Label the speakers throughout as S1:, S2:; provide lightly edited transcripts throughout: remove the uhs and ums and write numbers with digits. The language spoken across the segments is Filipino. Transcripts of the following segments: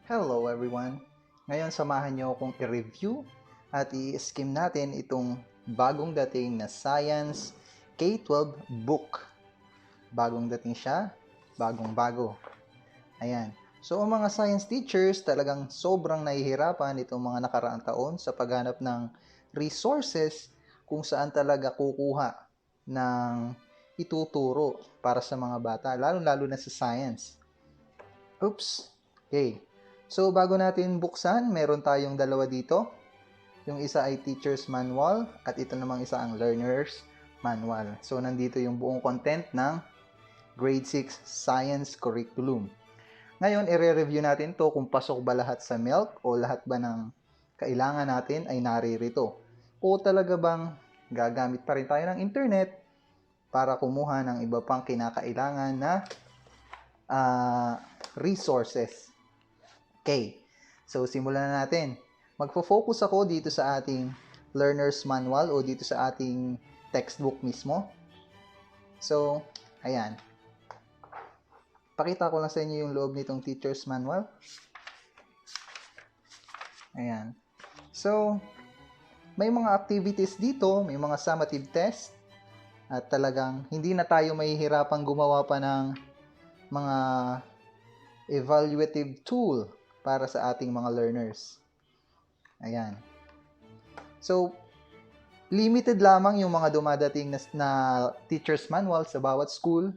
S1: Hello everyone! Ngayon samahan niyo akong i-review at i-skim natin itong bagong dating na Science K12 book. Bagong dating siya, bagong-bago. Ayan. So ang mga science teachers talagang sobrang nahihirapan itong mga nakaraang taon sa paghanap ng resources kung saan talaga kukuha ng ituturo para sa mga bata, lalo-lalo na sa science. Oops! Okay. So, bago natin buksan, meron tayong dalawa dito. Yung isa ay Teacher's Manual at ito namang isa ang Learner's Manual. So, nandito yung buong content ng Grade 6 Science Curriculum. Ngayon, i-review natin to kung pasok ba lahat sa MELC o lahat ba ng kailangan natin ay naririto. O talaga bang gagamit pa rin tayo ng internet para kumuha ng iba pang kinakailangan na resources. Okay, so simulan na natin. Magfo-focus ako dito sa ating learner's manual o dito sa ating textbook mismo. So, ayan. Pakita ko lang sa inyo yung loob nitong teacher's manual. Ayan. So, may mga activities dito, may mga summative test, at talagang hindi na tayo mahihirapang gumawa pa ng mga evaluative tool para sa ating mga learners. Ayan. So, limited lamang yung mga dumadating na teacher's manual sa bawat school.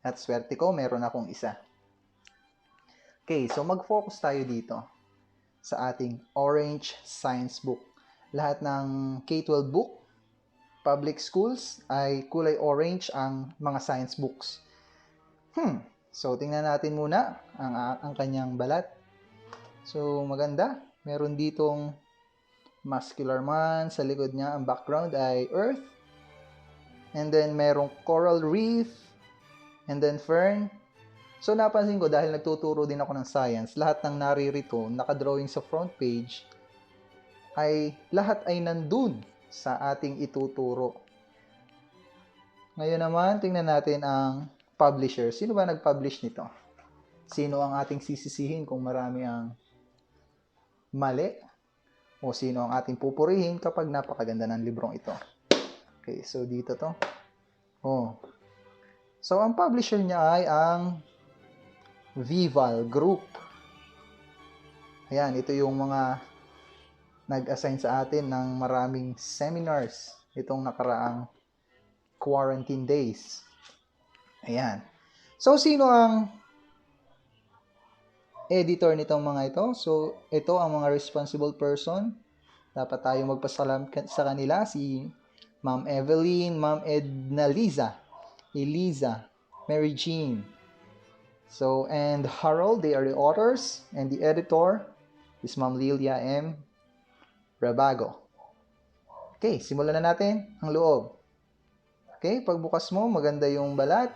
S1: At swerte ko, meron akong isa. Okay, so mag-focus tayo dito sa ating orange science book. Lahat ng K12 book, public schools, ay kulay orange ang mga science books. So, tingnan natin muna ang kanyang balat. So, maganda. Meron ditong muscular man. Sa likod niya, ang background ay earth. And then, merong coral reef. And then, fern. So, napansin ko, dahil nagtuturo din ako ng science, lahat ng naririto, nakadrawing sa front page, ay lahat ay nandun sa ating ituturo. Ngayon naman, tingnan natin ang publisher. Sino ba nag-publish nito? Sino ang ating sisisihin kung marami ang mali, o sino ang ating pupurihin kapag napakaganda ng librong ito. Okay, so dito to. So ang publisher niya ay ang Vival Group. Ayan, ito yung mga nag-assign sa atin ng maraming seminars itong nakaraang quarantine days. Ayan. So sino ang editor nitong mga ito? So, ito ang mga responsible person. Dapat tayo magpasalamat sa kanila. Si Ma'am Evelyn, Ma'am Edna Eliza, Mary Jean. So, and Harold, they are the authors. And the editor is Ma'am Lilia M. Rabago. Okay, simulan na natin ang loob. Okay, pagbukas mo, maganda yung balat.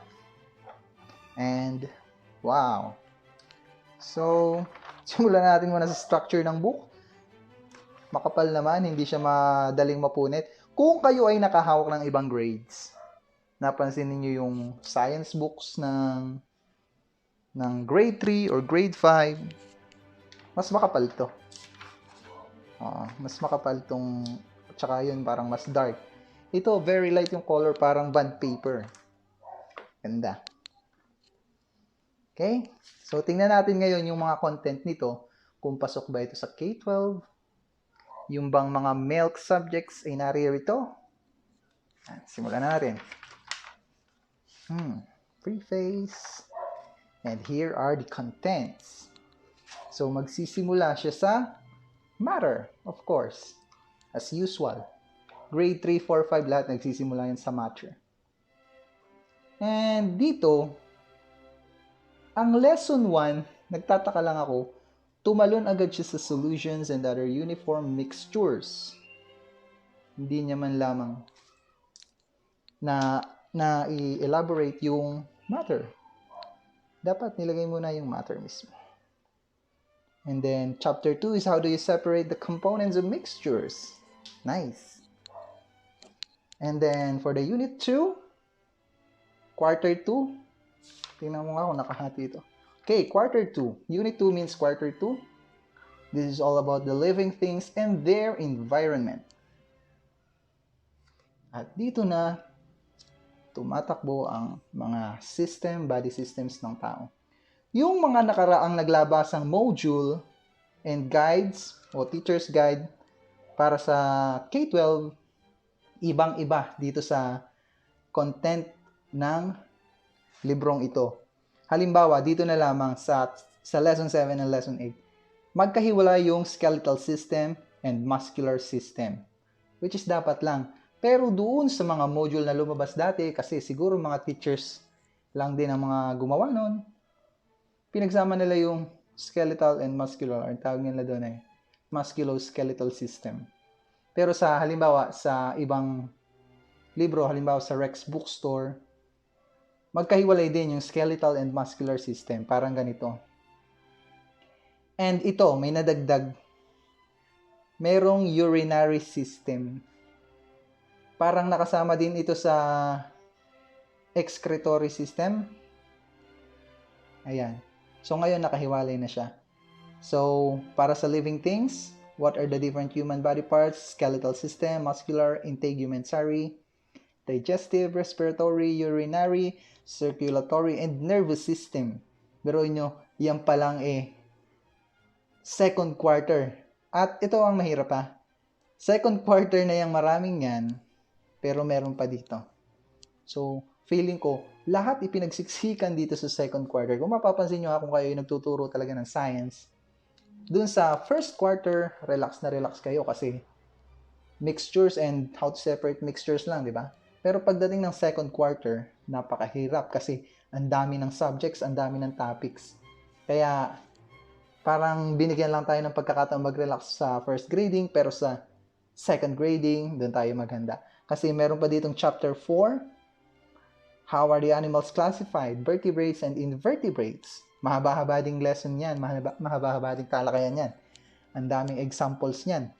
S1: And, wow! So, simulan natin muna sa structure ng book. Makapal naman, hindi siya madaling mapunit. Kung kayo ay nakahawak ng ibang grades, napansin niyo yung science books ng grade 3 or grade 5, mas makapal to. Mas makapal tong, tsaka yun parang mas dark. Ito, very light yung color, parang bond paper. Ganda. Okay? So, tingnan natin ngayon yung mga content nito, kung pasok ba ito sa K12, yung bang mga MELC subjects ay naririto. Simulan na natin. Preface. And here are the contents. So, magsisimula siya sa matter, of course. As usual. Grade 3, 4, 5, lahat nagsisimula yan sa matter. And dito, ang lesson 1, nagtataka lang ako, tumalon agad siya sa solutions and other uniform mixtures. Hindi niya man lamang na i-elaborate yung matter. Dapat nilagay muna yung matter mismo. And then, chapter 2 is how do you separate the components of mixtures. Nice. And then, for the unit 2, quarter 2, tingnan mo nga kung nakahati ito. Okay, quarter 2. Unit 2 means quarter 2. This is all about the living things and their environment. At dito na tumatakbo ang mga system, body systems ng tao. Yung mga nakaraang naglabasang module and guides o teacher's guide para sa K12, ibang-iba dito sa content ng librong ito. Halimbawa, dito na lamang sa Lesson 7 and Lesson 8, magkahiwala yung skeletal system and muscular system, which is dapat lang. Pero doon sa mga module na lumabas dati, kasi siguro mga teachers lang din ang mga gumawa nun, pinagsama nila yung skeletal and muscular, ang tawag nila doon ay musculoskeletal system. Pero sa halimbawa, sa ibang libro, halimbawa sa Rex Bookstore, magkahiwalay din yung skeletal and muscular system. Parang ganito. And ito, may nadagdag. Merong urinary system. Parang nakasama din ito sa excretory system. Ayan. So, ngayon nakahiwalay na siya. So, para sa living things, what are the different human body parts? Skeletal system, muscular, integumentary, digestive, respiratory, urinary, circulatory, and nervous system. Pero nyo, yan pa lang second quarter. At ito ang mahirap pa. Second quarter na yung maraming yan, pero meron pa dito. So, feeling ko, lahat ipinagsiksikan dito sa second quarter. Kung mapapansin nyo kung kayo yung nagtuturo talaga ng science, dun sa first quarter, relax na relax kayo kasi mixtures and how to separate mixtures lang, di ba? Pero pagdating ng second quarter, napakahirap kasi ang dami ng subjects, ang dami ng topics. Kaya parang binigyan lang tayo ng pagkakataon mag-relax sa first grading, pero sa second grading, doon tayo maghanda. Kasi meron pa ditong chapter 4, how are the animals classified? Vertebrates and invertebrates. Mahaba-haba ding lesson yan, mahaba-haba ding talakayan yan. Ang daming examples yan,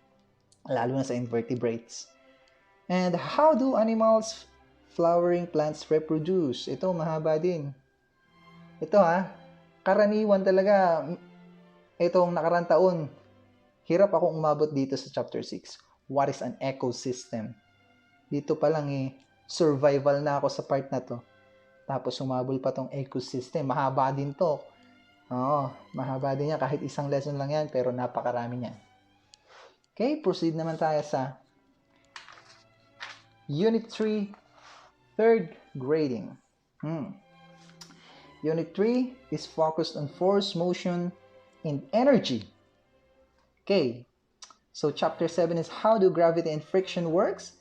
S1: lalo na sa invertebrates. And how do animals, flowering plants reproduce? Ito, mahaba din. Ito karaniwan talaga. Itong nakarang taon, hirap akong umabot dito sa chapter 6. What is an ecosystem? Dito pa lang survival na ako sa part na to. Tapos umabol pa tong ecosystem. Mahaba din to. Oo, mahaba din yan. Kahit isang lesson lang yan, pero napakarami yan. Okay, proceed naman tayo sa Unit 3, third grading. Unit 3 is focused on force, motion, and energy. Okay, so chapter 7 is how do gravity and friction works.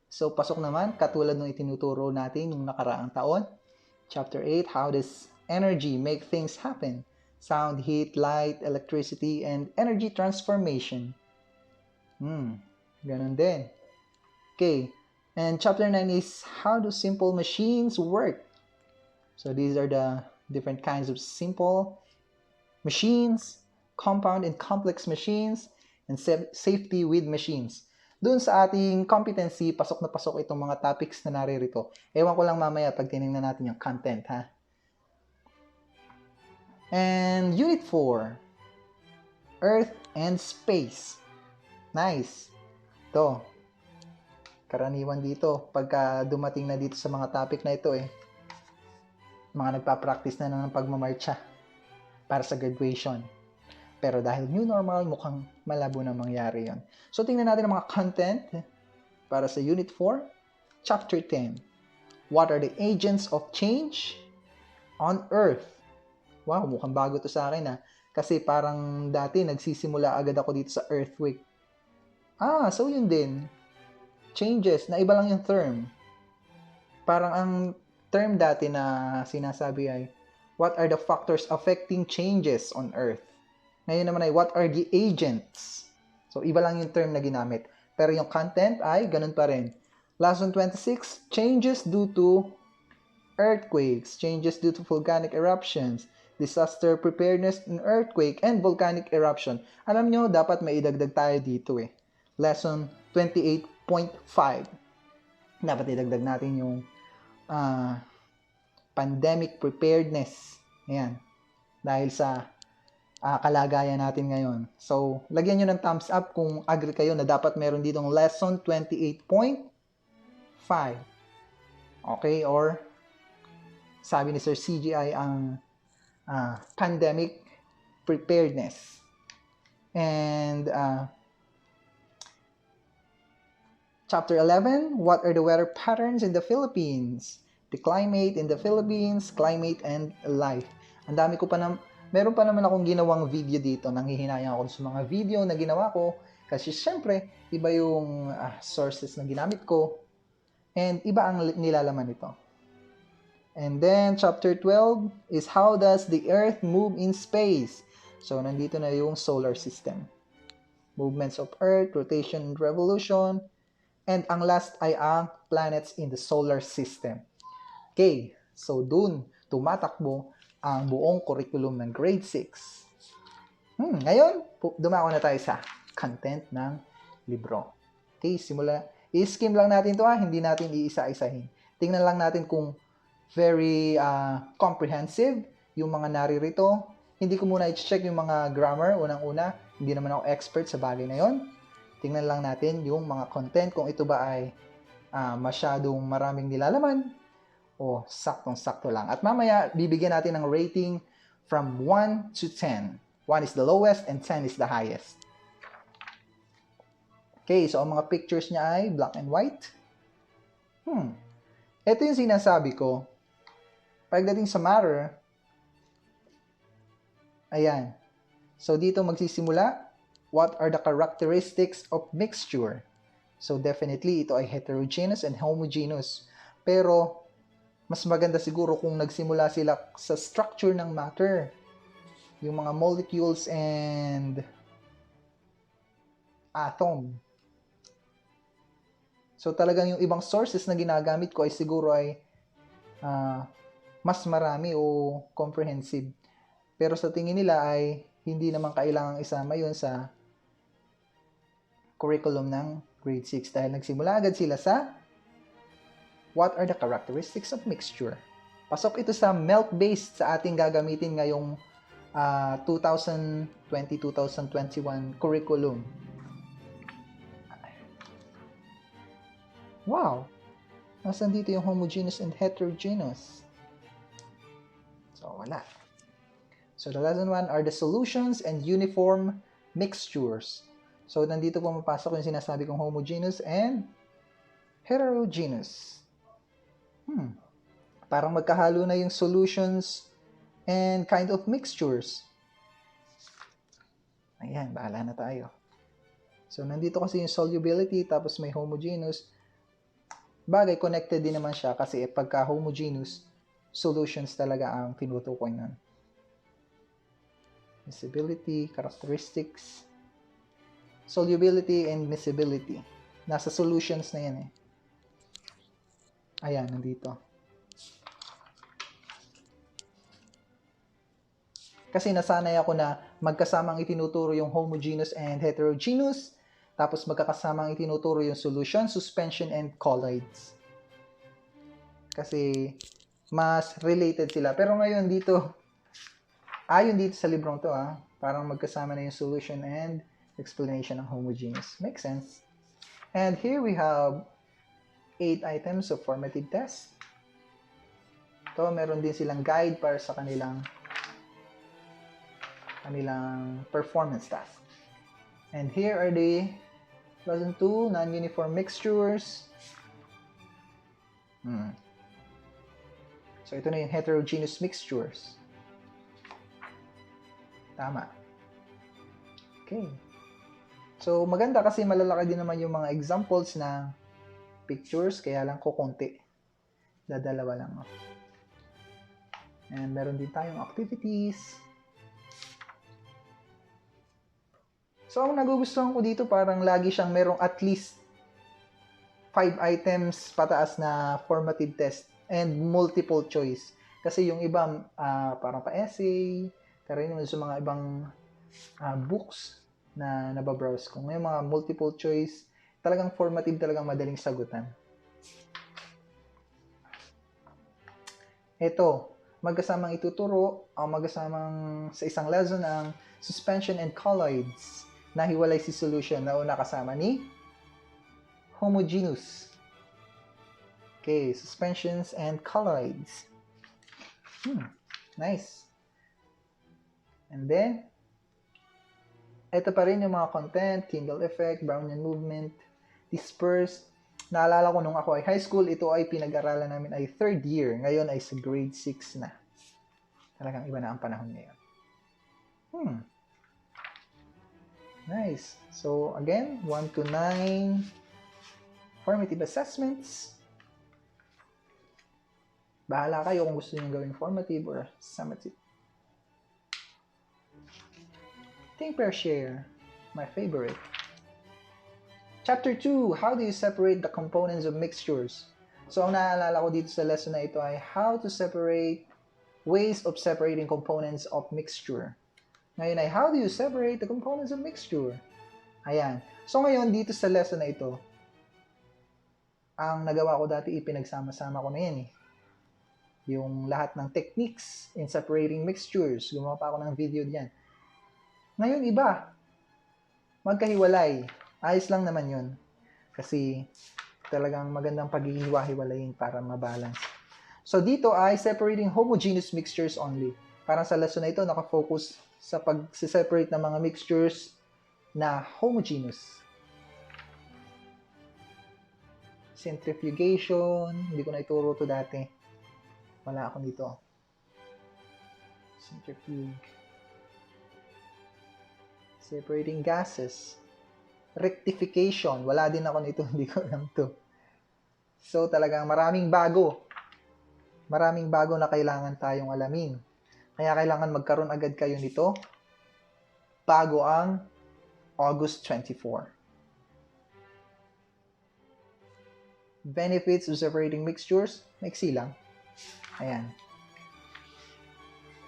S1: So pasok naman, katulad ng itinuturo natin yung nakaraang taon. Chapter 8, how does energy make things happen? Sound, heat, light, electricity, and energy transformation. Ganun din. Okay. And chapter 9 is how do simple machines work? So these are the different kinds of simple machines, compound and complex machines, and safety with machines. Doon sa ating competency, pasok na pasok itong mga topics na naririto. Ewan ko lang mamaya pag tinignan natin yung content, And Unit 4, Earth and Space. Nice. Ito. Karaniwan dito, pagka dumating na dito sa mga topic na ito mga nagpa-practice na ng pagmamarcha para sa graduation. Pero dahil new normal, mukhang malabo na mangyari yon. So, tingnan natin ang mga content para sa Unit 4, Chapter 10. What are the agents of change on Earth? Wow, mukhang bago to sa akin Kasi parang dati nagsisimula agad ako dito sa earthquake. So yun din. Changes, na iba lang yung term. Parang ang term dati na sinasabi ay, what are the factors affecting changes on Earth? Ngayon naman ay, what are the agents? So, iba lang yung term na ginamit. Pero yung content ay, ganun pa rin. Lesson 26, changes due to earthquakes, changes due to volcanic eruptions, disaster preparedness in earthquake, and volcanic eruption. Alam nyo, dapat may idagdag tayo dito Lesson 28.5. Dapat idagdag natin yung pandemic preparedness. Ayan. dahil sa kalagayan natin ngayon. So, lagyan nyo ng thumbs up kung agree kayo na dapat meron ditong lesson 28.5. Okay? Or, sabi ni Sir CGI ang pandemic preparedness. And, Chapter 11, what are the weather patterns in the Philippines? The climate in the Philippines, climate and life. Ang dami ko pa meron pa naman akong ginawang video dito. Nanghihinayang ako sa mga video na ginawa ko. Kasi syempre, iba yung sources na ginamit ko. And iba ang nilalaman nito. And then, chapter 12 is how does the Earth move in space? So, nandito na yung solar system. Movements of Earth, rotation and revolution. And ang last ay ang planets in the solar system. Okay, so dun tumatakbo ang buong curriculum ng grade 6. Ngayon, dumako na tayo sa content ng libro. Okay, i-skim lang natin to hindi natin iisa-isahin. Tingnan lang natin kung very comprehensive yung mga naririto. Hindi ko muna i-check yung mga grammar, unang-una. Hindi naman ako expert sa bagay na yon. Tingnan lang natin yung mga content, kung ito ba ay masyadong maraming nilalaman o saktong-sakto lang. At mamaya, bibigyan natin ng rating from 1 to 10. 1 is the lowest and 10 is the highest. Okay, so ang mga pictures niya ay black and white. Ito yung sinasabi ko. Pagdating sa matter, ayan. So dito magsisimula, what are the characteristics of mixture? So definitely, ito ay heterogeneous and homogeneous. Pero, mas maganda siguro kung nagsimula sila sa structure ng matter. Yung mga molecules and atom. So talagang yung ibang sources na ginagamit ko ay siguro ay mas marami o comprehensive. Pero sa tingin nila ay hindi naman kailangang isama yun sa curriculum ng grade 6 dahil nagsimula agad sila sa what are the characteristics of mixture. Pasok ito sa melt-based sa ating gagamitin ngayong 2020-2021 curriculum. Wow! Nasaan dito yung homogeneous and heterogeneous? So, wala. So, the lesson 1 are the solutions and uniform mixtures. So, nandito pumapasok yung sinasabi kong homogeneous and heterogeneous. Parang magkahalo na yung solutions and kind of mixtures. Ayan, bahala na tayo. So, nandito kasi yung solubility, tapos may homogeneous. Bagay, connected din naman siya kasi pagka homogeneous, solutions talaga ang tinutukoy nun. Miscibility, characteristics, solubility, and miscibility. Nasa solutions na yan eh. Ayan, nandito. Kasi nasanay ako na magkasamang itinuturo yung homogeneous and heterogeneous, tapos magkakasamang itinuturo yung solution, suspension, and colloids. Kasi mas related sila. Pero ngayon dito, ayon dito sa librong to parang magkasama na yung solution and explanation ng homogeneous. Makes sense. And here we have 8 items of formative test. Ito, meron din silang guide para sa kanilang performance task. And here are the lesson 2, non-uniform mixtures. So, ito na yung heterogeneous mixtures. Tama. Okay. So, maganda kasi malalaki din naman yung mga examples na pictures, kaya lang kukunti. Dadalawa lang. And meron din tayong activities. So, ang nagugustuhan ko dito, parang lagi siyang merong at least 5 items pataas na formative test and multiple choice. Kasi yung iba, parang pa-essay, pero yun sa mga ibang books na nababrowse ko. Ngayon, mga multiple choice, talagang formative, talagang madaling sagutan. Ito, magkasamang ituturo o magkasamang sa isang lesson ang suspension and colloids na hiwalay si solution na una kasama ni homogeneous. Okay, suspensions and colloids. Nice. And then, ito pa rin yung mga content, Tyndall effect, Brownian movement, dispersed. Naalala ko nung ako ay high school, ito ay pinag-aralan namin ay 3rd year. Ngayon ay sa grade 6 na. Talagang iba na ang panahon ngayon. Nice. So, again, 1 to 9 formative assessments. Bahala kayo kung gusto nyo gawing formative or summative. Think, pair, share. My favorite. Chapter 2, how do you separate the components of mixtures? So, ang naalala ko dito sa lesson na ito ay how to separate, ways of separating components of mixture. Ngayon ay how do you separate the components of mixture? Ayan. So, ngayon dito sa lesson na ito, ang nagawa ko dati ipinagsama-sama ko na yan eh. Yung lahat ng techniques in separating mixtures. Gumawa pa ako ng video diyan. Ngayon iba. Magkahiwalay. Ayos lang naman yun. Kasi talagang magandang paghihiwa-hiwalayin para mabalance. So dito ay separating homogeneous mixtures only. Parang sa lesson na ito, nakafocus sa pag-separate ng mga mixtures na homogeneous. Centrifugation. Hindi ko na ituro ito dati. Wala ako dito. Centrifuge. Separating gases. Rectification. Wala din ako nito. Hindi ko alam to. So, talagang maraming bago. Maraming bago na kailangan tayong alamin. Kaya kailangan magkaroon agad kayo nito bago ang August 24. Benefits of separating mixtures. Maiksi lang. Ayan.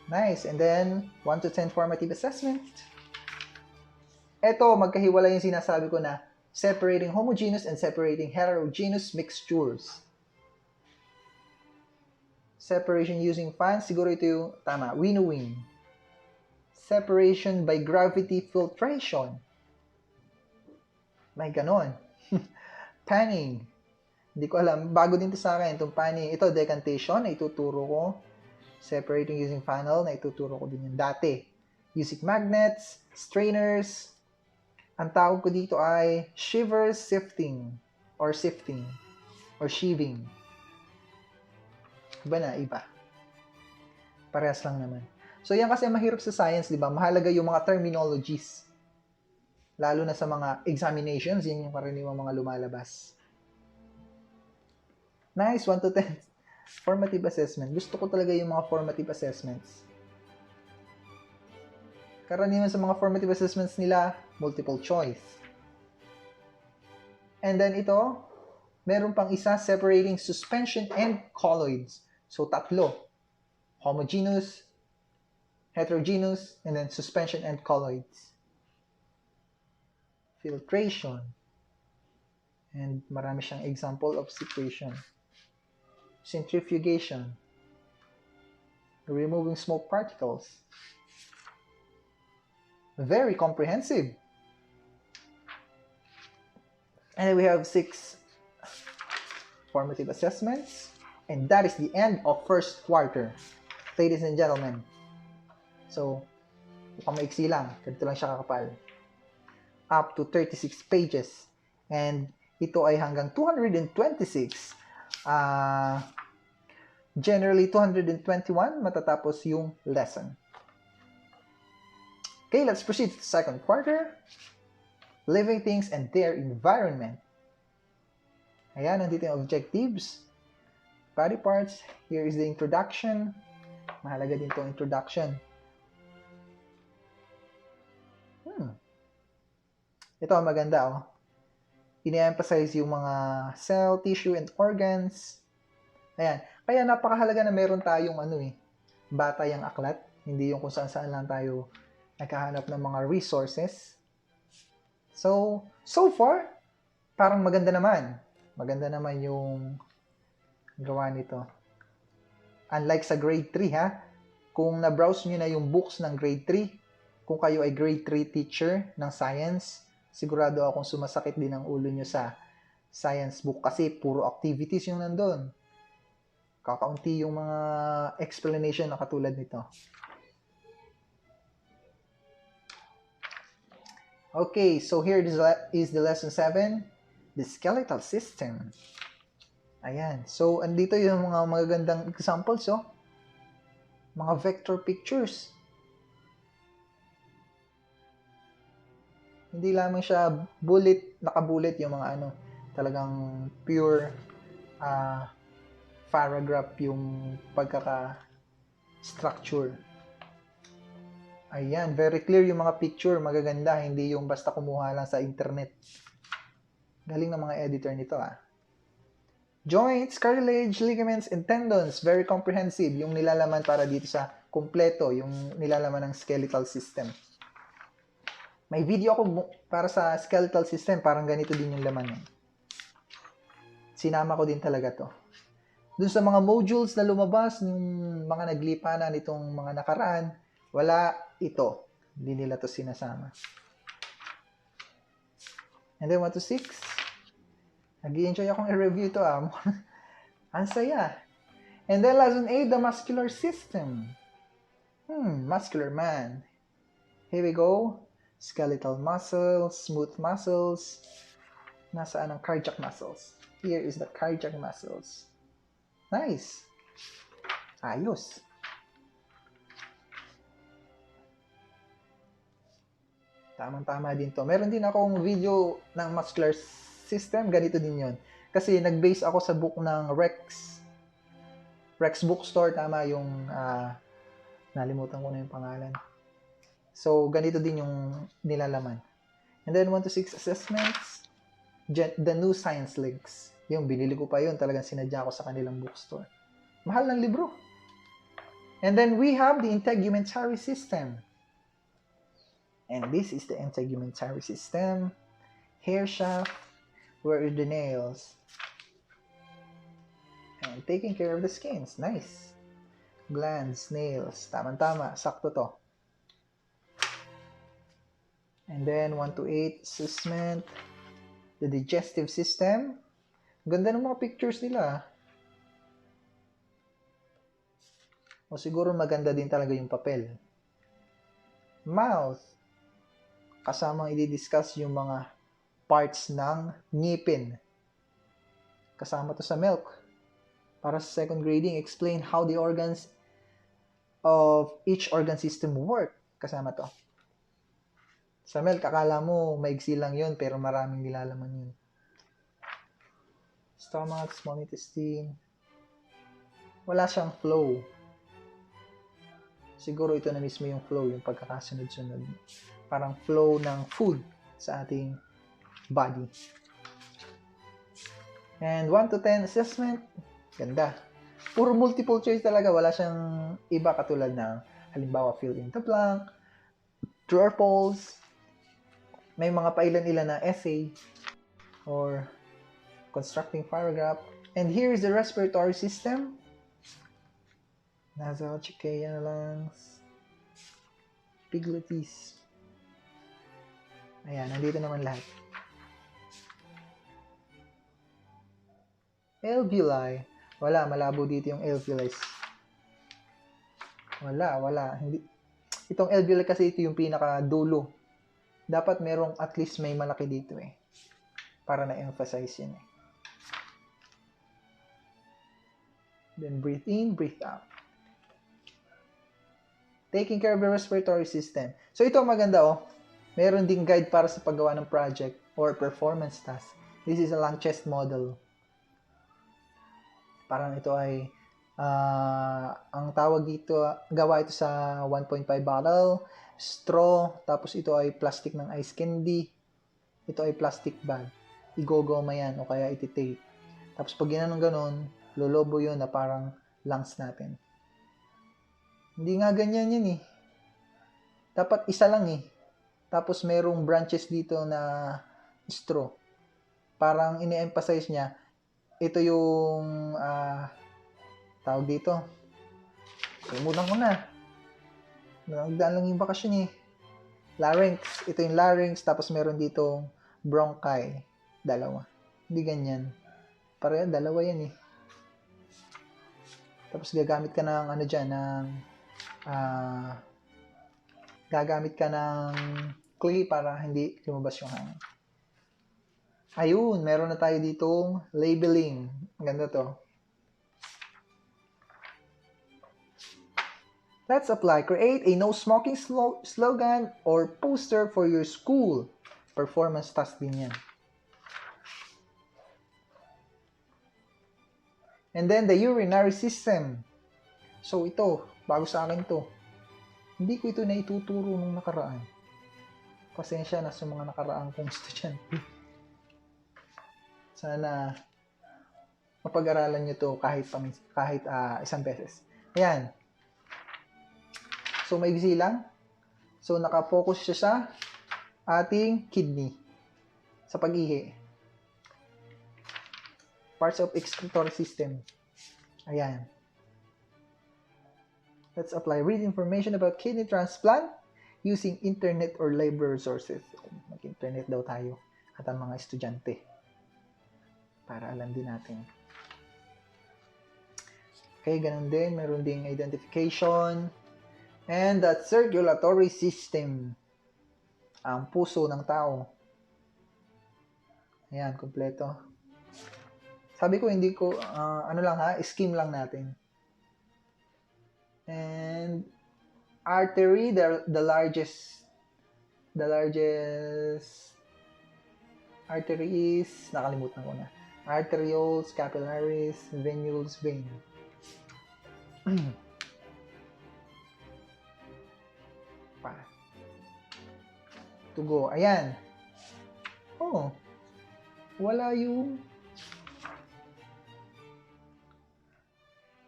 S1: Nice. And then, 1 to 10 formative assessment. Ito, magkahiwalay yung sinasabi ko na separating homogeneous and separating heterogeneous mixtures. Separation using fans, siguro ito yung tama, winnowing. Separation by gravity filtration. May ganon. Panning. Hindi ko alam. Bago din to sa akin. Itong panning. Ito, decantation na ituturo ko. Separating using funnel na ituturo ko din yung dati. Using magnets, strainers. Ang tawag ko dito ay shiver sifting or sifting or sheaving. Iba na, iba. Parehas lang naman. So, yan kasi mahirap sa science, di ba? Mahalaga yung mga terminologies. Lalo na sa mga examinations, yan yung karaniwang mga lumalabas. Nice, 1 to 10. Formative assessment. Gusto ko talaga yung mga formative assessments. Karaniwan sa mga formative assessments nila, multiple choice. And then ito, meron pang isa, separating suspension and colloids. So, tatlo. Homogeneous, heterogeneous, and then suspension and colloids. Filtration. And marami siyang example of situation. Centrifugation. Removing smoke particles. Very comprehensive. And then we have 6 formative assessments. And that is the end of first quarter. Ladies and gentlemen. So, mukhang maiksi lang. Ganito lang siya kakapal. Up to 36 pages. And ito ay hanggang 226. Generally, 221 matatapos yung lesson. Okay, let's proceed to the second quarter. Living things and their environment. Ayan, nandito yung objectives. Body parts. Here is the introduction. Mahalaga din itong introduction. Ito ang maganda, oh. Ine-emphasize yung mga cell, tissue, and organs. Ayan. Kaya napakahalaga na meron tayong batay ang aklat. Hindi yung kung saan-saan lang tayo naghahanap ng mga resources. So far, parang maganda naman. Maganda naman yung gawa nito. Unlike sa grade 3 ha, kung na-browse nyo na yung books ng grade 3, kung kayo ay grade 3 teacher ng science, sigurado akong sumasakit din ang ulo nyo sa science book kasi puro activities yung nandun. Kakaunti yung mga explanation na katulad nito. Okay, so here is the lesson 7, the skeletal system. Ayan. So, andito yung mga magagandang examples, oh. Mga vector pictures. Hindi lamang siya naka-bullet yung mga ano, talagang pure paragraph yung pagkaka-structure. Ayan, very clear yung mga picture, magaganda, hindi yung basta kumuha lang sa internet. Galing ng mga editor nito, ah. Joints, cartilage, ligaments, and tendons, very comprehensive. Yung nilalaman para dito sa kumpleto, yung nilalaman ng skeletal system. May video ako para sa skeletal system, parang ganito din yung laman. Sinama ko din talaga to. Dun sa mga modules na lumabas, yung mga naglipa na nitong mga nakaraan, wala ito. Hindi nila to sinasama. And then 1 to 6. Nag-i-enjoy akong i-review ito, ah. Ang saya. And then lesson 8, the muscular system. Muscular man. Here we go. Skeletal muscles, smooth muscles. Nasaan ang cardiac muscles? Here is the cardiac muscles. Nice. Ayos. Tamang-tama din to. Meron din akong video ng muscular system. Ganito din yon. Kasi nag-base ako sa book ng Rex Bookstore. Tama yung nalimutan ko na yung pangalan. So, ganito din yung nilalaman. And then 1 to 6 assessments. The new science links. Yung binili ko pa yun. Talagang sinadya ko sa kanilang bookstore. Mahal ng libro. And then we have the integumentary system. And this is the integumentary system. Hair shaft. Where are the nails? And taking care of the skins. Nice. Glands, nails. Tama-tama. Sakto to. And then 1 to 8 assessment. The digestive system. Ganda ng mga pictures nila. O siguro maganda din talaga yung papel. Mouth. Kasamang i-discuss yung mga parts ng ngipin. Kasama to sa milk. Para sa second grading, explain how the organs of each organ system work. Kasama to. Sa milk, akala mo maigsi lang yun, pero maraming nilalaman yun. Stomach, small intestine. Wala siyang flow. Siguro ito na mismo yung flow, yung pagkakasunod-sunod. Parang flow ng food sa ating body. And 1 to 10 assessment. Ganda. Puro multiple choice talaga. Wala siyang iba katulad ng halimbawa fill in the blank, true or false. May mga pailan-ilan na essay or constructing paragraph. And here is the respiratory system. Nasal, trachea, lungs, epiglottis. Ayan, nandito naman lahat. Alveoli. Wala, malabo dito yung alveoli. Wala. Hindi. Itong alveoli kasi ito yung pinaka-dulo. Dapat merong at least may malaki dito eh. Para na-emphasize yun eh. Then breathe in, breathe out. Taking care of the respiratory system. So ito maganda oh. Meron ding guide para sa paggawa ng project or performance task. This is a lung chest model. Parang ito ay ang tawag dito, gawa ito sa 1.5 bottle, straw, tapos ito ay plastic ng ice candy. Ito ay plastic bag. Igogoma yan o kaya iti-tape. Tapos pag ginanong ganon, lolobo yun na parang lungs natin. Hindi nga ganyan yun eh. Dapat isa lang eh. Tapos merong branches dito na straw. Parang ini-emphasize niya, ito yung tawag dito, Kalimutan ko na. Nagdaan lang yung bakasyon eh. Larynx. Ito yung larynx. Tapos meron ditong bronchi. Dalawa. Hindi ganyan. Pareho, dalawa yan eh. Tapos gagamit ka ng ano dyan, ng gagamit ka ng clay para hindi lumabas yung hangin. Ayun, meron na tayo ditong labeling. Ganda to. Let's apply. Create a no smoking slogan or poster for your school. Performance task din yan. And then the urinary system. So ito, bago sa akin to. Hindi ko ito na ituturo nung nakaraan. Pasensya na sa mga nakaraang kong estudyante. Sana mapag-aralan nyo to kahit isang beses. Ayan. So, maigsi lang. So, nakafocus siya sa ating kidney. Sa pag-ihi. Parts of excretory system. Ayan. Let's apply. Read information about kidney transplant using internet or library resources. Mag-internet daw tayo at ang mga estudyante. Para alam din natin. Okay, ganun din. Meron ding identification. And the circulatory system. Ang puso ng tao. Ayan, kompleto. Sabi ko, hindi ko, scheme lang natin. And artery, the largest artery is, nakalimutan ko na. Arterioles, capillaries, venules, vein. To go. Ayan. Oh. Wala yung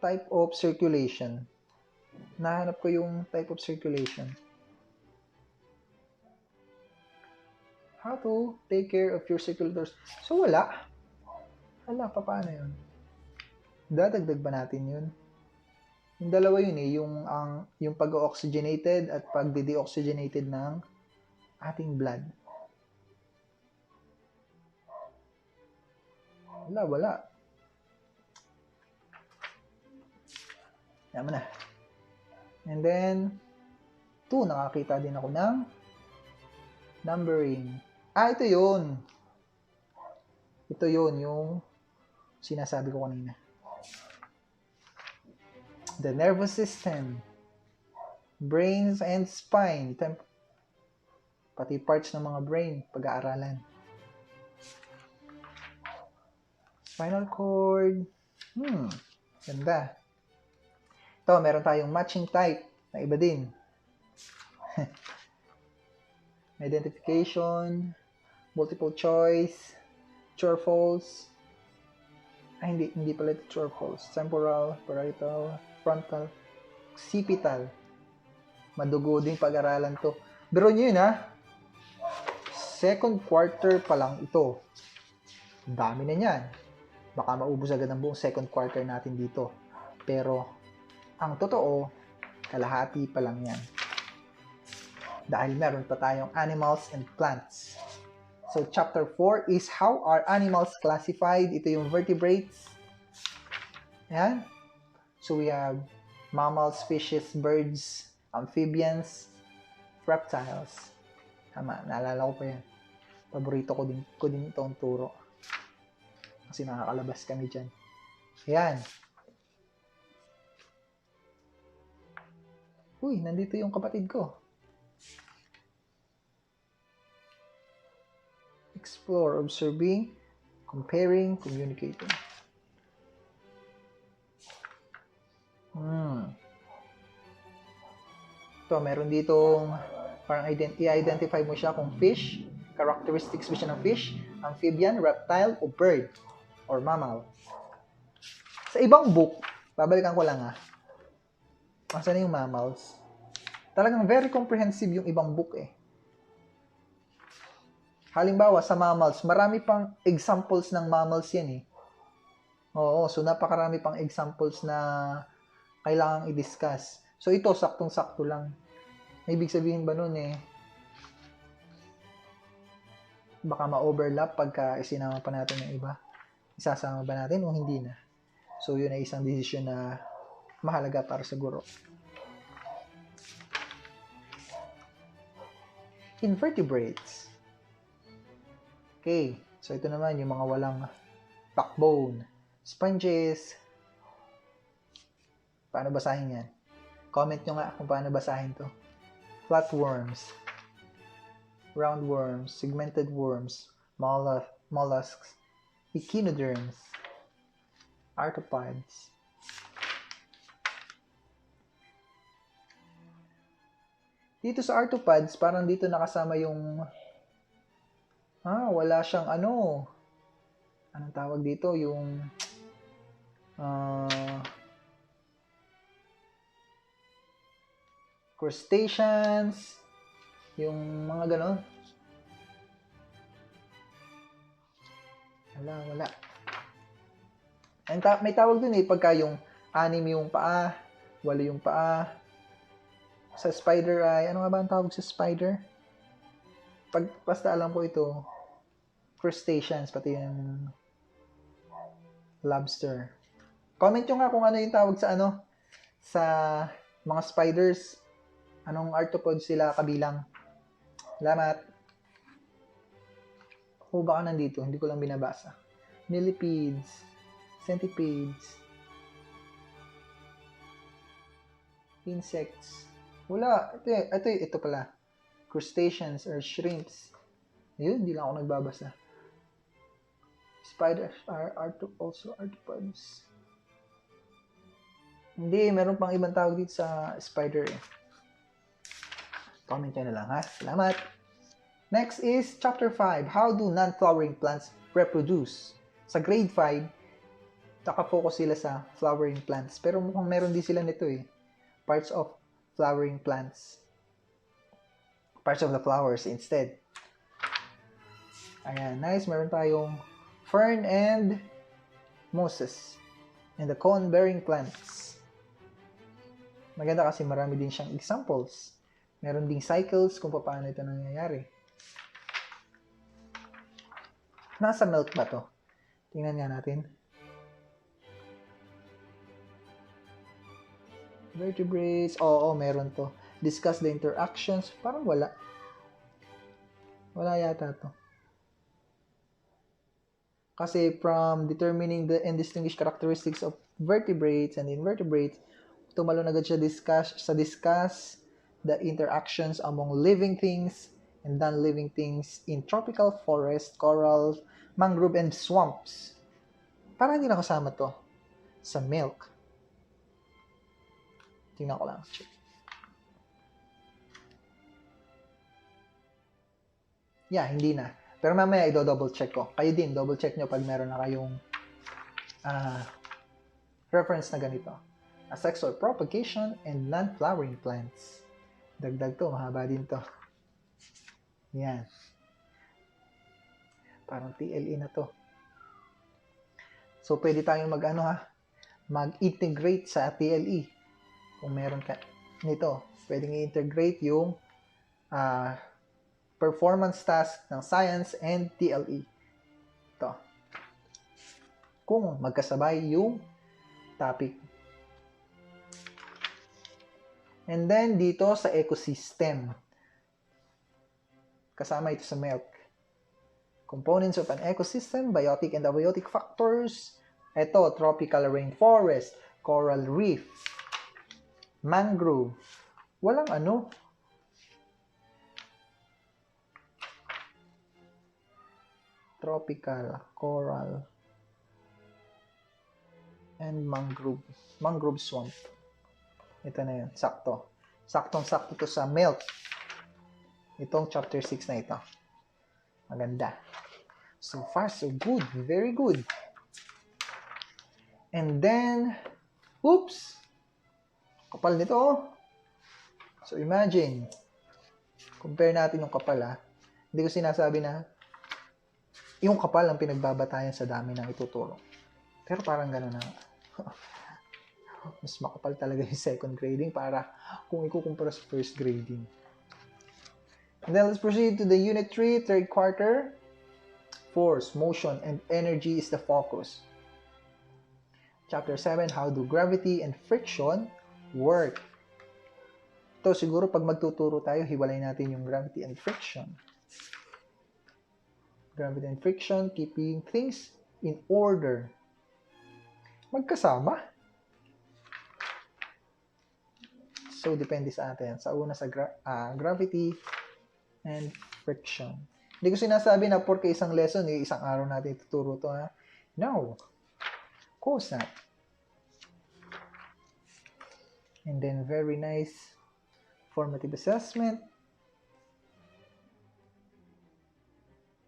S1: type of circulation. Nahanap ko yung type of circulation. How to take care of your circulatory. So, wala. Wala, paano yun? Dadagdag ba natin yun? Yung dalawa yun eh, yung pag-oxygenated at pag-deoxygenated ng ating blood. Wala. Yaman na. And then, nakakita din ako ng numbering. Ito yun. Ito yun, yung sinasabi ko kanina. The nervous system, brains and spine, pati parts ng mga brain, pag-aaralan. Spinal cord, ganda. Ito, meron tayong matching type na iba din. Identification, multiple choice, true or false. Hindi pala ito true or false. Temporal, parietal, frontal, occipital. Madugo din pag-aralan to. Pero nyo yun ha, second quarter pa lang ito. Dami na yan. Baka maubos agad ang buong second quarter natin dito. Pero, ang totoo, kalahati pa lang yan. Dahil meron pa tayong animals and plants. So, chapter 4 is how are animals classified. Ito yung vertebrates. Ayan. So, we have mammals, fishes, birds, amphibians, reptiles. Tama, naalala ko pa yan. Paborito ko din itong turo. Kasi nakakalabas kami dyan. Ayan. Uy, nandito yung kapatid ko. Explore, observing, comparing, communicating. Ito, meron ditong parang i-identify mo siya kung fish, characteristics mo siya ng fish, amphibian, reptile, o bird, or mammal. Sa ibang book, babalikan ko lang Asan na yung mammals? Talagang very comprehensive yung ibang book eh. Halimbawa, sa mammals, marami pang examples ng mammals yan eh. Oo, so napakarami pang examples na kailangang i-discuss. So, ito, saktong-sakto lang. Ibig sabihin ba nun baka ma-overlap pagka isinama pa natin yung iba? Isasama ba natin o hindi na? So, yun ay isang desisyon na mahalaga para sa guro. Invertebrates. Okay. So, ito naman yung mga walang backbone. Sponges. Paano basahin yan? Comment nyo nga kung paano basahin to. Flatworms. Roundworms. Segmented worms. Mollusks. Echinoderms. Arthropods. Dito sa arthropods, parang dito nakasama yung wala siyang anong tawag dito, yung crustaceans, yung mga ganon. Wala. May tawag dun pagka yung 6 yung paa, 8 yung paa. Sa spider ay, ano nga ba ang tawag sa spider? Basta alam ko ito, crustaceans, pati yung lobster. Comment nyo nga kung ano yung tawag sa sa mga spiders. Anong arthropods sila kabilang? Salamat. O baka nandito, hindi ko lang binabasa. Millipedes, centipedes, insects. Wala. Ito pala. Crustaceans or shrimps. Yun, hindi lang ako nagbabasa. Spiders are also arthropods. Hindi, meron pang ibang tawag dito sa spider Comment nyo na lang, ha? Salamat! Next is Chapter 5. How do non-flowering plants reproduce? Sa grade 5, nakafocus sila sa flowering plants. Pero mukhang meron din sila nito Parts of flowering plants. Parts of the flowers instead. Ayan, nice. Meron tayong fern and mosses. And the cone-bearing plants. Maganda kasi marami din siyang examples. Meron ding cycles kung paano ito nangyayari. Nasa milk ba to? Tingnan nga natin. Vertebrates. Oo, meron to. Discuss the interactions. Parang wala. Wala yata to. Kasi from determining the indistinguished characteristics of vertebrates and invertebrates, tumalon agad siya discuss the interactions among living things and non-living things in tropical forest, coral, mangrove, and swamps. Parang hindi nakasama to sa milk. Tingnan ko lang. Check. Yeah, hindi na. Pero mamaya i-double check ko. Kayo din, double check nyo pag meron na kayong reference na ganito. Asexual propagation and non-flowering plants. Dagdag to, mahaba din to. Yan. Parang TLE na to. So, pwede tayong mag-integrate sa TLE. Kung meron ka nito, pwedeng i-integrate yung performance task ng science and TLE. Ito. Kung magkasabay yung topic. And then, dito sa ecosystem. Kasama ito sa milk. Components of an ecosystem, biotic and abiotic factors. Ito, tropical rainforest, coral reef, mangrove. Walang tropical, coral, and mangrove swamp. Ito na yun, sakto. Saktong-sakto to sa milk. Itong chapter 6 na ito. Maganda. So far, so good. Very good. And then, oops! Kapal nito. So imagine, compare natin yung kapal Hindi ko sinasabi na yung kapal ang pinagbabatayan sa dami ng ituturo. Pero parang gano'n na. mas makapal talaga yung second grading para kung ikukumpara sa first grading. And then let's proceed to the Unit 3, third quarter. Force, motion, and energy is the focus. Chapter 7, how do gravity and friction work? Ito siguro pag magtuturo tayo, hiwalay natin yung gravity and friction. Gravity and friction, keeping things in order. Magkasama. So, depende sa atin. Sa una sa gravity and friction. Hindi ko sinasabi na porke isang lesson, isang araw natin ituturo to. Ha? No. Of course not. And then, very nice formative assessment.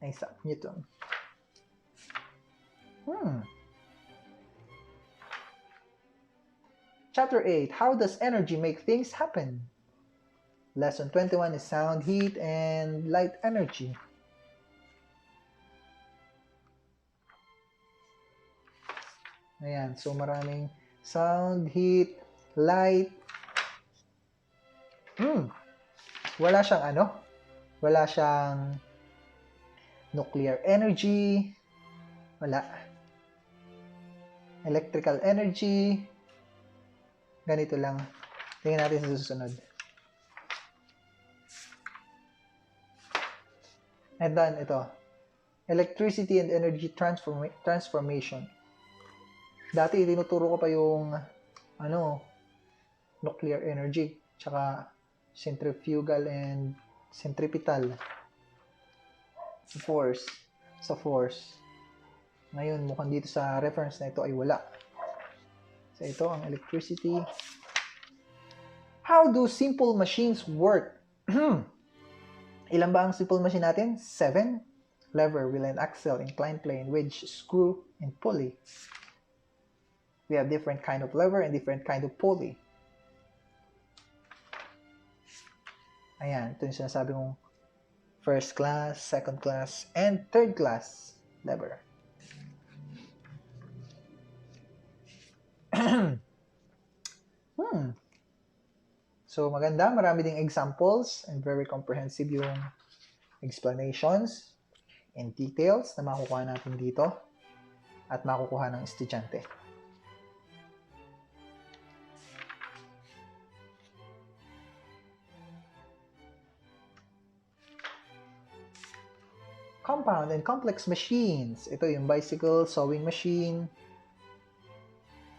S1: Isaac Newton. Chapter 8, how does energy make things happen? Lesson 21 is sound, heat, and light energy. Ayan, so maraming sound, heat, light. Wala siyang wala siyang nuclear energy, wala. Electrical energy, ganito lang. Tingnan natin sa susunod. And then, ito. Electricity and energy transformation. Dati, tinuturo ko pa yung, nuclear energy, tsaka centrifugal and centripetal. Sa force. Ngayon, mukhang dito sa reference na ito ay wala. So, ito ang electricity. How do simple machines work? Ilan ba ang simple machine natin? 7. Lever, wheel and axle, inclined plane, wedge, screw, and pulley. We have different kind of lever and different kind of pulley. Ayan, ito yung sinasabi kong first class, second class, and third class lever. So, maganda. Marami ding examples and very comprehensive yung explanations and details na makukuha natin dito at makukuha ng estudyante. Compound and complex machines. Ito yung bicycle, sewing machine.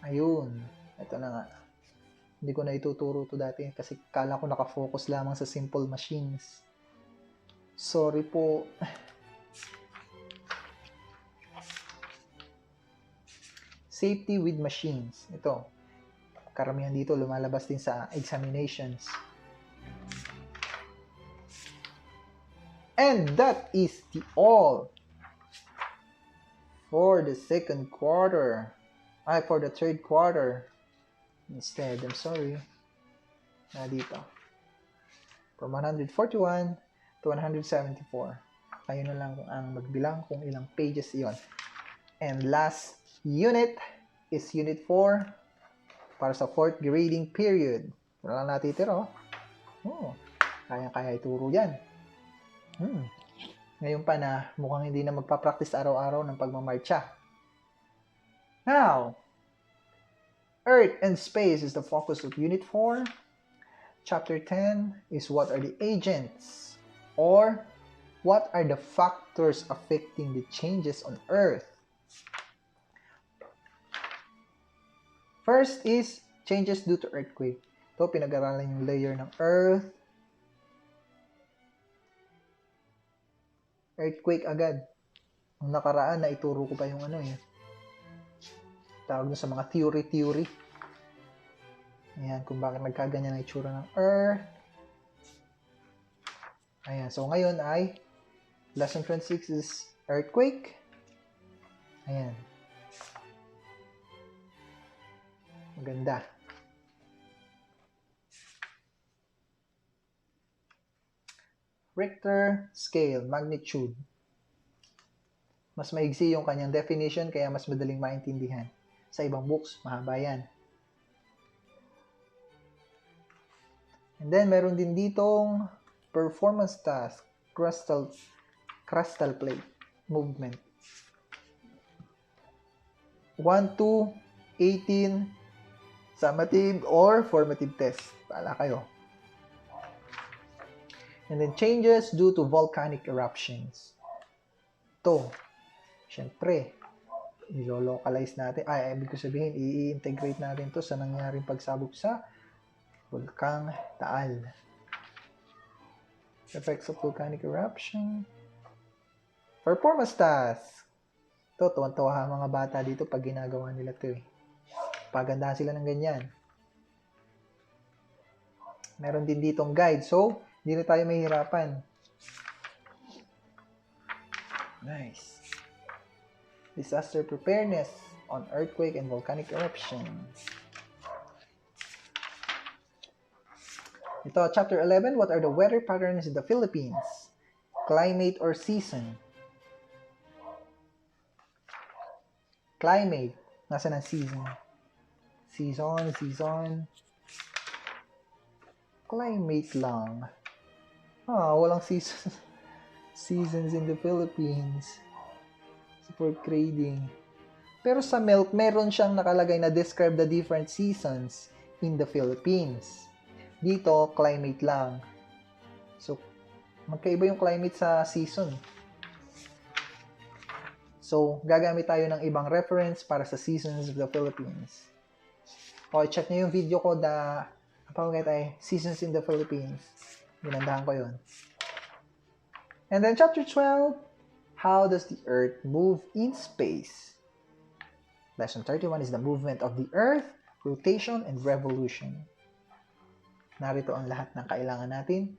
S1: Ayun. Ito na nga. Hindi ko na ituturo ito dati kasi kala ko nakafocus lamang sa simple machines. Sorry po. Safety with machines. Ito. Karamihan dito lumalabas din sa examinations. And that is the all for the second quarter. For the third quarter. Instead, I'm sorry. Dito. From 141 to 174. Kayo na lang kung ang magbilang kung ilang pages iyon. And last unit is Unit 4 para sa 4th grading period. Wala lang natitiro. Kaya-kaya ituro yan. Ngayon pa na mukhang hindi na magpa-practice araw-araw ng pagmamarcha. Now, Earth and space is the focus of Unit 4. Chapter 10 is what are the agents or what are the factors affecting the changes on Earth. First is changes due to earthquake. Ito, pinag-aralan yung layer ng Earth. Earthquake agad. Ang nakaraan na ituro ko pa yung tawag sa mga theory. Ayan, kung bakit nagkaganyan ang itsura ng Earth. Ayan, so ngayon ay lesson 26 is earthquake. Ayan. Maganda. Richter scale, magnitude. Mas maigsi yung kanyang definition kaya mas madaling maintindihan. Sa ibang books, mahaba yan. And then, meron din ditong performance task, crystal plate movement. 1 to 18, summative or formative test. Paala kayo. And then, changes due to volcanic eruptions. Ito, syempre, i-localize natin. Ibig ko sabihin, i-integrate natin to sa nangyaring pagsabog sa Bulkang Taal. Effects of volcanic eruption. Performance task. Ito, tuwan-tuwa mga bata dito pag ginagawa nila ito eh. Pagandahan sila ng ganyan. Meron din ditong guide. So, hindi na tayo mahihirapan. Nice. Disaster preparedness on earthquake and volcanic eruption. Ito, Chapter 11, what are the weather patterns in the Philippines? Climate or season? Climate. Nasaan ang season? Season. Climate lang. Walang season. Seasons in the Philippines. For grading. Pero sa MELC, meron siyang nakalagay na describe the different seasons in the Philippines. Dito, climate lang. So, magkaiba yung climate sa season. So, gagamit tayo ng ibang reference para sa seasons of the Philippines. Okay, check nyo yung video ko Seasons in the Philippines. Ginandahan ko yun. And then, Chapter 12, how does the Earth move in space? Lesson 31 is the movement of the Earth, rotation, and revolution. Narito ang lahat ng kailangan natin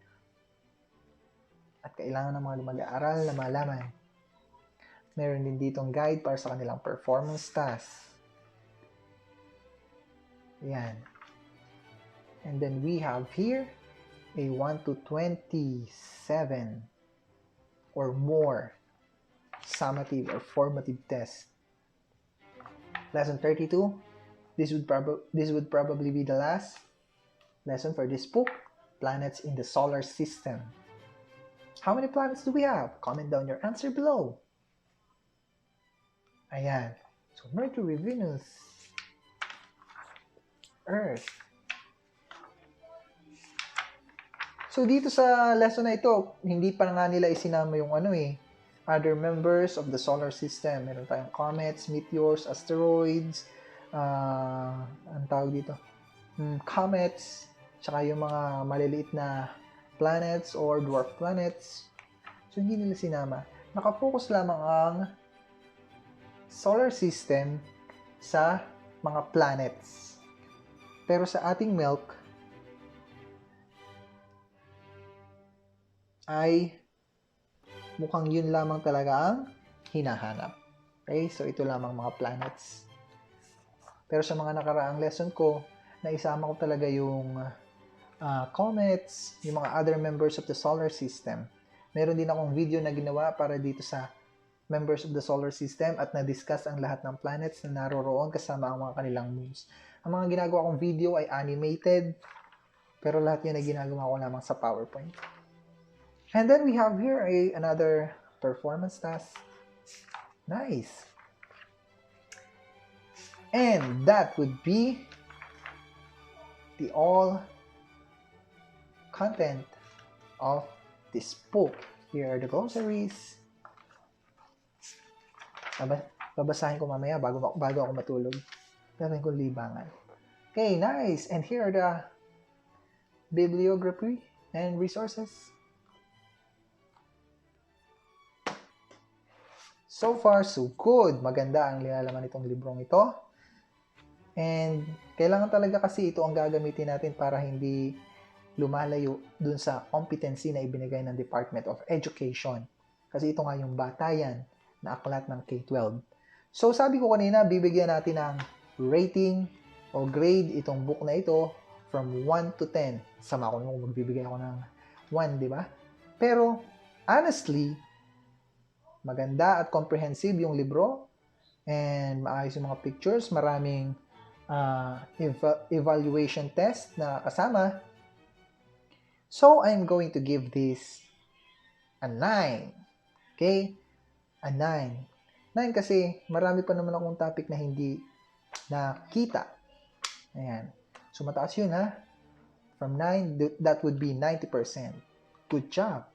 S1: at kailangan ng mga mag-aaral na malaman. Meron din ditong guide para sa kanilang performance task. Yan. And then we have here a 1 to 27 or more summative or formative test. Lesson 32. This would probably be the last lesson for this book, planets in the solar system. How many planets do we have? Comment down your answer below. Ayan. So, Mercury, Venus, Earth. So, dito sa lesson na ito, hindi pa nga nila isinama yung other members of the solar system. Meron tayong comets, meteors, asteroids, ang tawag dito? Comets, tsaka yung mga maliliit na planets or dwarf planets. So, hindi nila sinama. Nakafocus lamang ang solar system sa mga planets. Pero sa ating MELC ay mukhang yun lamang talaga ang hinahanap. Okay? So, ito lamang mga planets. Pero sa mga nakaraang lesson ko, naisama ko talaga yung comets, yung mga other members of the solar system. Meron din akong video na ginawa para dito sa members of the solar system at na-discuss ang lahat ng planets na naroroon kasama ang mga kanilang moons. Ang mga ginagawa kong video ay animated, pero lahat yun ay ginagawa ko lamang sa PowerPoint. And then we have here another performance task. Nice. And that would be the all content of this book. Here are the glossaries. Babasahin ko mamaya bago ako matulog. Gagawin ko libangan. Okay, nice. And here are the bibliography and resources. So far, so good. Maganda ang nilalaman nitong librong ito. And kailangan talaga kasi ito ang gagamitin natin para hindi lumalayo dun sa competency na ibinigay ng Department of Education. Kasi ito nga yung batayan na aklat ng K12. So sabi ko kanina, bibigyan natin ng rating o grade itong book na ito from 1 to 10. Sama ko nung magbibigay ako ng 1, di ba? Pero honestly, maganda at comprehensive yung libro and maayos yung mga pictures, maraming evaluation test na kasama. So, I'm going to give this a 9. Okay? A 9. 9 kasi marami pa naman akong topic na hindi nakita. Ayan. So, mataas yun ha. From 9, that would be 90%. Good job.